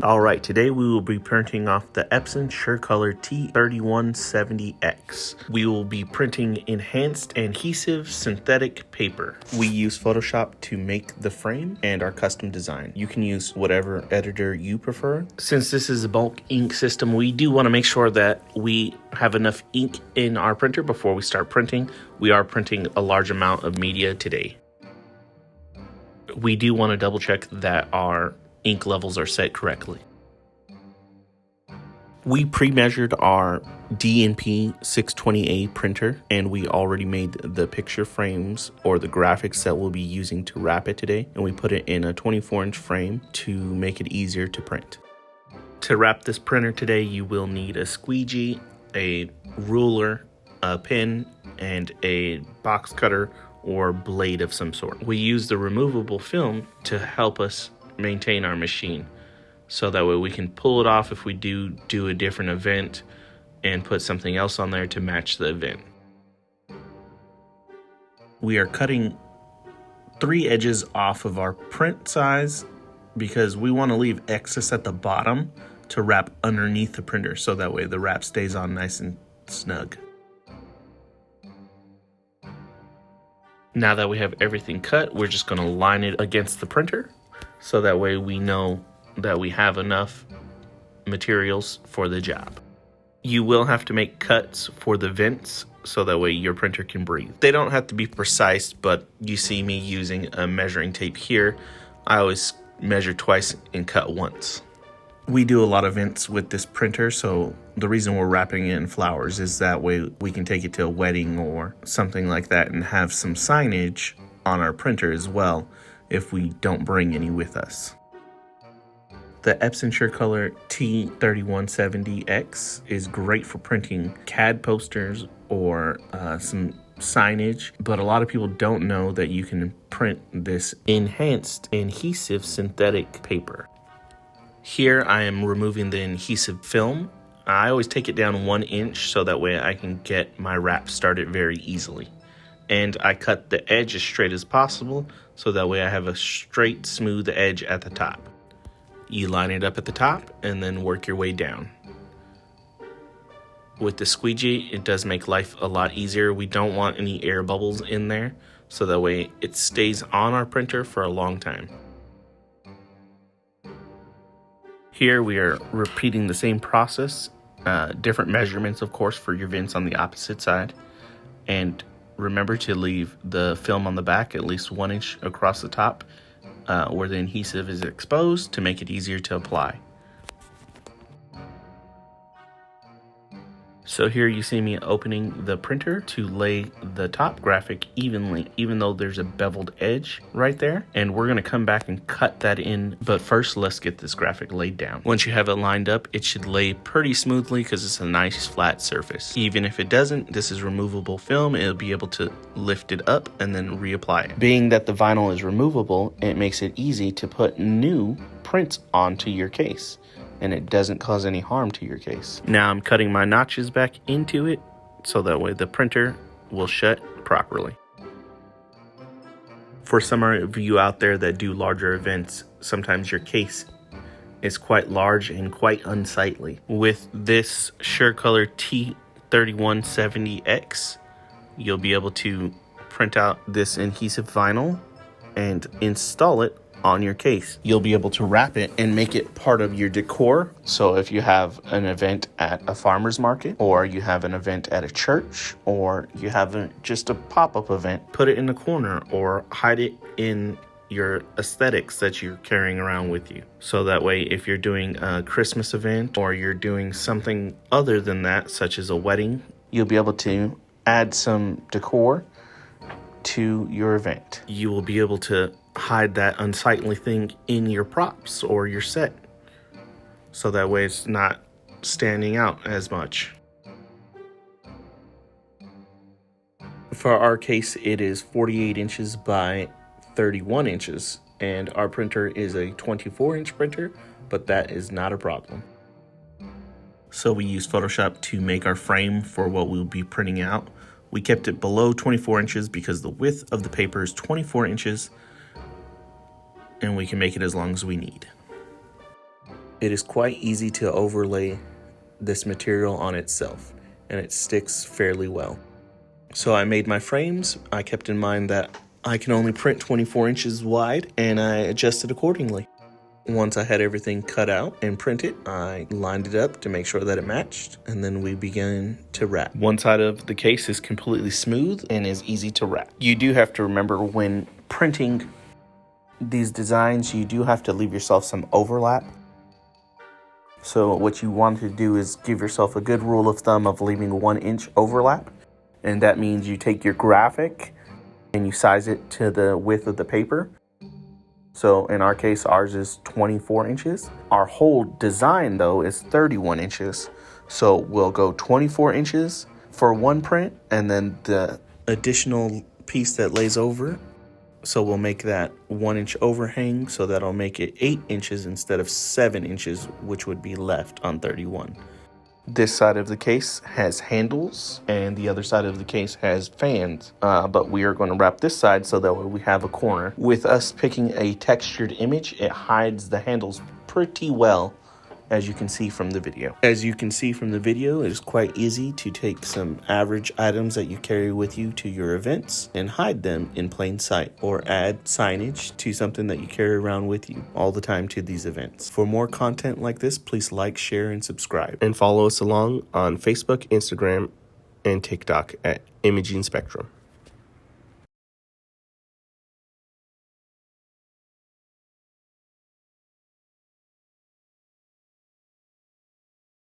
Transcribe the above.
Alright, today we will be printing off the Epson SureColor T3170X. We will be printing enhanced adhesive synthetic paper. We use Photoshop to make the frame and our custom design. You can use whatever editor you prefer. Since this is a bulk ink system, we do want to make sure that we have enough ink in our printer before we start printing. We are printing a large amount of media today. We do want to double check that our ink levels are set correctly. We pre-measured our DNP 620A printer, and we already made the picture frames or the graphics that we'll be using to wrap it today, and we put it in a 24-inch frame to make it easier to print. To wrap this printer today, you will need a squeegee, a ruler, a pen, and a box cutter or blade of some sort. We use the removable film to help us maintain our machine, so that way we can pull it off if we do a different event and put something else on there to match the event. We are cutting 3 edges off of our print size because we want to leave excess at the bottom to wrap underneath the printer, so that way the wrap stays on nice and snug. Now that we have everything cut, we're just going to line it against the printer, so that way we know that we have enough materials for the job. You will have to make cuts for the vents so that way your printer can breathe. They don't have to be precise, but you see me using a measuring tape here. I always measure twice and cut once. We do a lot of vents with this printer, so the reason we're wrapping it in flowers is that way we can take it to a wedding or something like that and have some signage on our printer as well if we don't bring any with us. The Epson SureColor T3170X is great for printing CAD posters or some signage, but a lot of people don't know that you can print this enhanced adhesive synthetic paper. Here I am removing the adhesive film. I always take it down 1 inch so that way I can get my wrap started very easily. And I cut the edge as straight as possible so that way I have a straight, smooth edge at the top. You line it up at the top and then work your way down. With the squeegee, it does make life a lot easier. We don't want any air bubbles in there, so that way it stays on our printer for a long time. Here we are repeating the same process, different measurements of course for your vents on the opposite side, and remember to leave the film on the back at least 1 inch across the top where the adhesive is exposed to make it easier to apply. So here you see me opening the printer to lay the top graphic evenly, even though there's a beveled edge right there. And we're gonna come back and cut that in, but first let's get this graphic laid down. Once you have it lined up, it should lay pretty smoothly because it's a nice flat surface. Even if it doesn't, this is removable film. It'll be able to lift it up and then reapply it. Being that the vinyl is removable, it makes it easy to put new prints onto your case, and it doesn't cause any harm to your case. Now I'm cutting my notches back into it so that way the printer will shut properly. For some of you out there that do larger events, sometimes your case is quite large and quite unsightly. With this SureColor T3170X, you'll be able to print out this adhesive vinyl and install it on your case. You'll be able to wrap it and make it part of your decor. So if you have an event at a farmer's market, or you have an event at a church, or you have just a pop-up event, put it in the corner or hide it in your aesthetics that you're carrying around with you. So that way if you're doing a Christmas event or you're doing something other than that, such as a wedding, you'll be able to add some decor to your event. You will be able to hide that unsightly thing in your props or your set, so that way it's not standing out as much. For our case, it is 48 inches by 31 inches, and our printer is a 24-inch printer, but that is not a problem. So we use Photoshop to make our frame for what we'll be printing out. We kept it below 24 inches because the width of the paper is 24 inches, and we can make it as long as we need. It is quite easy to overlay this material on itself, and it sticks fairly well. So I made my frames. I kept in mind that I can only print 24 inches wide, and I adjusted accordingly. Once I had everything cut out and printed, I lined it up to make sure that it matched, and then we began to wrap. One side of the case is completely smooth and is easy to wrap. You do have to remember when printing these designs, you do have to leave yourself some overlap. So what you want to do is give yourself a good rule of thumb of leaving 1 inch overlap. And that means you take your graphic and you size it to the width of the paper. So in our case, ours is 24 inches. Our whole design though is 31 inches. So we'll go 24 inches for one print, and then the additional piece that lays over. So we'll make that 1 inch overhang, so that'll make it 8 inches instead of 7 inches, which would be left on 31. This side of the case has handles, and the other side of the case has fans. But we are going to wrap this side so that way we have a corner. With us picking a textured image, it hides the handles pretty well, as you can see from the video. As you can see from the video, it is quite easy to take some average items that you carry with you to your events and hide them in plain sight, or add signage to something that you carry around with you all the time to these events. For more content like this, please like, share, and subscribe. And follow us along on Facebook, Instagram, and TikTok at Imaging Spectrum.